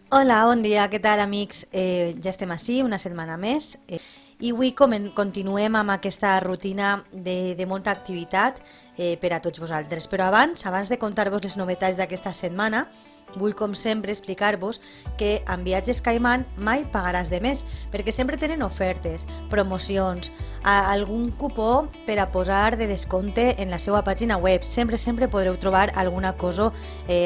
Hola, bon dia, què tal amics? Ja estem ací, una setmana més, i avui continuem amb aquesta rutina de molta activitat per a tots vosaltres. Però abans de contar-vos les novetats d'aquesta setmana, vull com sempre explicar-vos que amb Viatges Caimán mai pagaràs de més, perquè sempre tenen ofertes, promocions, algun cupó per a posar de descompte en la seva pàgina web. Sempre podreu trobar alguna cosa,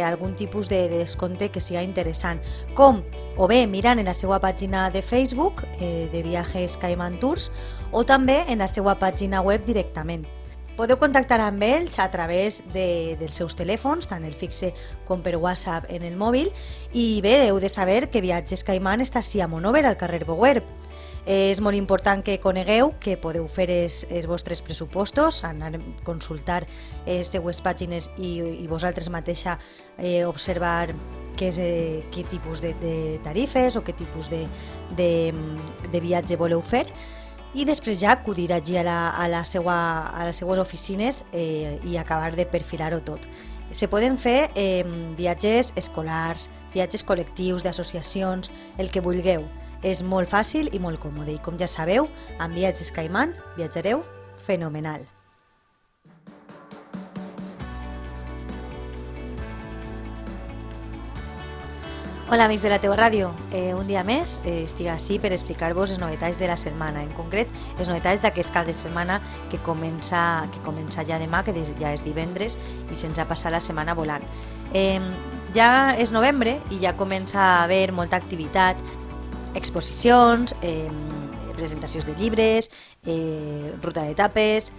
algun tipus de descompte que siga interessant, com o bé mirant en la seva pàgina de Facebook de Viajes Caimán Tours o també en la seva pàgina web directament. Podeu contactar amb ells a través dels seus telèfons, tant el fixe com per WhatsApp en el mòbil, i bé, heu de saber que Viatges Caimán està ací a Monòver, al carrer Boguer. És molt important que conegueu que podeu fer els vostres pressupostos, anar a consultar les seues pàgines i vosaltres mateixa observar quin tipus de tarifes o quin tipus de viatge voleu fer, i després ja acudir allí a les seues oficines i acabar de perfilar-ho tot. Se poden fer viatges escolars, viatges col·lectius, d'associacions, el que vulgueu. És molt fàcil i molt còmode, i com ja sabeu, amb Viatges Caimán viatjareu fenomenal. Hola amics de la teua ràdio, un dia més estic ací per explicar-vos les novetats de la setmana, en concret les novetats d'aquest cap de setmana que comença ja demà, que ja és divendres i se'ns ha passat la setmana volant. Ja és novembre i ja comença a haver molta activitat, exposicions, presentacions de llibres, ruta d'etapes,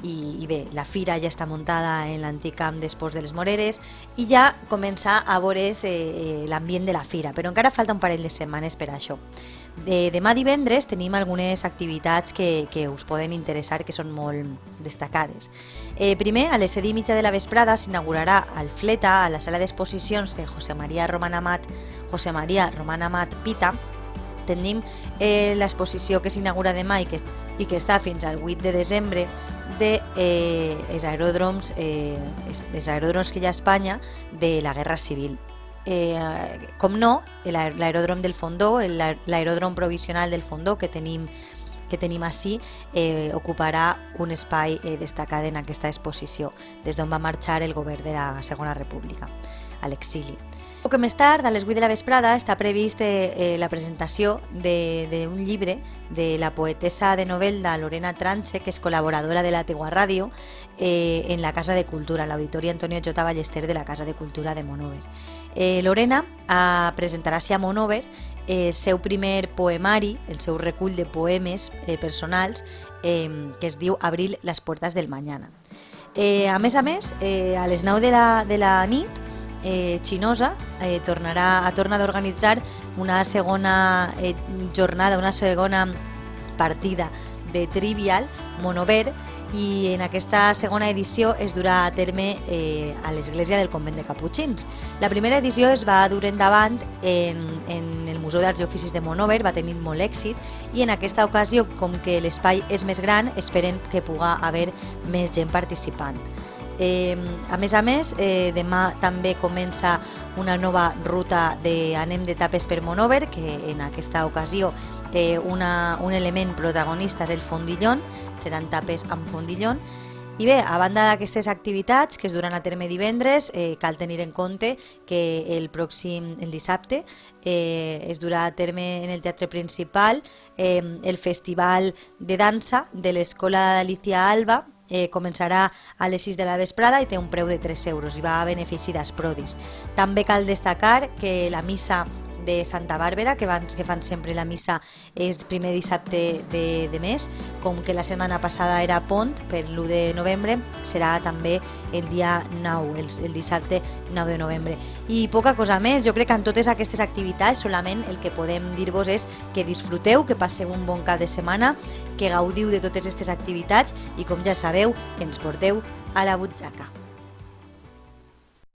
i bé, la fira ja està muntada en l'antic camp d'esports de les Moreres i ja comença a veure's l'ambient de la fira, però encara falta un parell de setmanes per a això. Demà divendres tenim algunes activitats que us poden interessar, que són molt destacades. Primer, a les 7:30 de la vesprada s'inaugurarà al Fleta, a la sala d'exposicions de José María Román Amat Pita. Tenim l'exposició que s'inaugura demà i que està fins al 8 de desembre dels aeròdroms que hi ha a Espanya de la Guerra Civil. Com no, l'aeròdrom del Fondó, l'aeròdrom provisional del Fondó que tenim ací, ocuparà un espai destacat en aquesta exposició, des d'on va marxar el govern de la Segona República, a l'exili. Poc més tard, a les 8 de la vesprada, està previst la presentació d'un llibre de la poetessa de Novelda Lorena Tranche, que és col·laboradora de la teua ràdio, en la Casa de Cultura, l'Auditori Antonio J. Ballester de la Casa de Cultura de Monòver. Lorena presentarà a Monòver el seu primer poemari, el seu recull de poemes personals, que es diu Abril, les puertas del mañana. A més, a les 9 de la nit, Xinosa torna d'organitzar una segona jornada, una segona partida de Trivial Monòver, i en aquesta segona edició es durà a terme a l'església del convent de Caputxins. La primera edició es va dur endavant en el Museu d'Arts i Oficis de Monòver, va tenir molt èxit, i en aquesta ocasió, com que l'espai és més gran, esperen que pugui haver més gent participant. A més, demà també comença una nova ruta d'Anem d'etapes per Monòver, que en aquesta ocasió un element protagonista és el fondillon, seran tapes amb fondillon. I bé, a banda d'aquestes activitats que es duran a terme divendres, cal tenir en compte que el dissabte es durà a terme en el Teatre Principal el Festival de Dansa de l'Escola d'Alicia Alba. Començarà a les 6 de la vesprada i té un preu de 3 euros i va a benefici d'Asprodi's. També cal destacar que la missa de Santa Bàrbara, que fan sempre la missa el primer dissabte de mes, com que la setmana passada era pont per l'1 de novembre, serà també el dia 9, el dissabte 9 de novembre. I poca cosa més, jo crec que en totes aquestes activitats solament el que podem dir-vos és que disfruteu, que passeu un bon cap de setmana, que gaudiu de totes aquestes activitats i, com ja sabeu, que ens porteu a la butxaca.